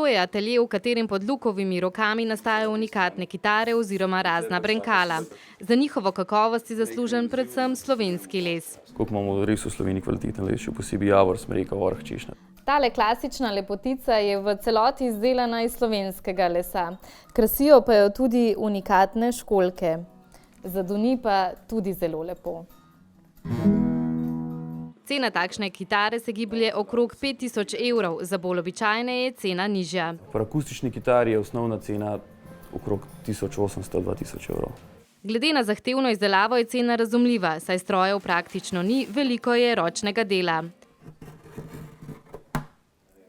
je atelje, v katerem pod Lukovimi rokami nastajajo unikatne kitare oziroma razna brenkala. Za njihovo kakovost je zaslužen predvsem slovenski les. Koliko imamo res v Sloveniji kvaliteten les, še posebej javor, smreka, orh, češnja. Tale klasična lepotica je v celoti izdelana iz slovenskega lesa. Krasijo pa jo tudi unikatne školjke. Zadoni pa tudi zelo lepo. Cena takšne kitare se giblje okrog 5000 evrov, za bolj običajne je cena nižja. Pri akustični kitari je osnovna cena okrog 1800–2000 evrov. Glede na zahtevno izdelavo je cena razumljiva, saj strojev praktično ni, veliko je ročnega dela.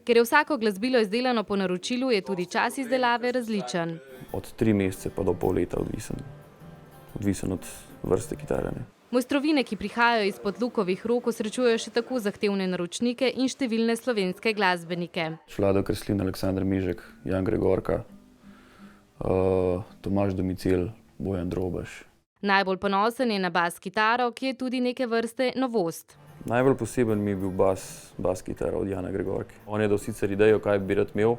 Ker je vsako glasbilo izdelano po naročilu, je tudi čas izdelave različen. Od 3 mesece pa do pol leta odvisen od vrste kitare. Mojstrovine, ki prihajajo izpod Lukovih rok, srečujejo še tako zahtevne naročnike in številne slovenske glasbenike. Vlado Kreslin, Aleksandar Mižek, Jan Gregorka, Tomaž Domicil, Bojan Drobaš. Najbolj ponosen je na bas kitaro, ki je tudi neke vrste novost. Najbolj poseben mi je bil bas kitara od Jana Gregorke. On je dal sicer idejo, kaj bi rad imel,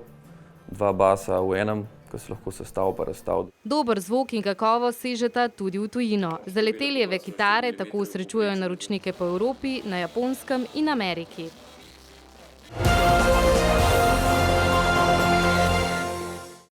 2 basa v enem, ko se lahko sestavil pa razstavil. Dober zvok in kakovost sežeta tudi v tujino. Zaleteljeve kitare tako srečujejo naročnike po Evropi, na Japonskem in Ameriki.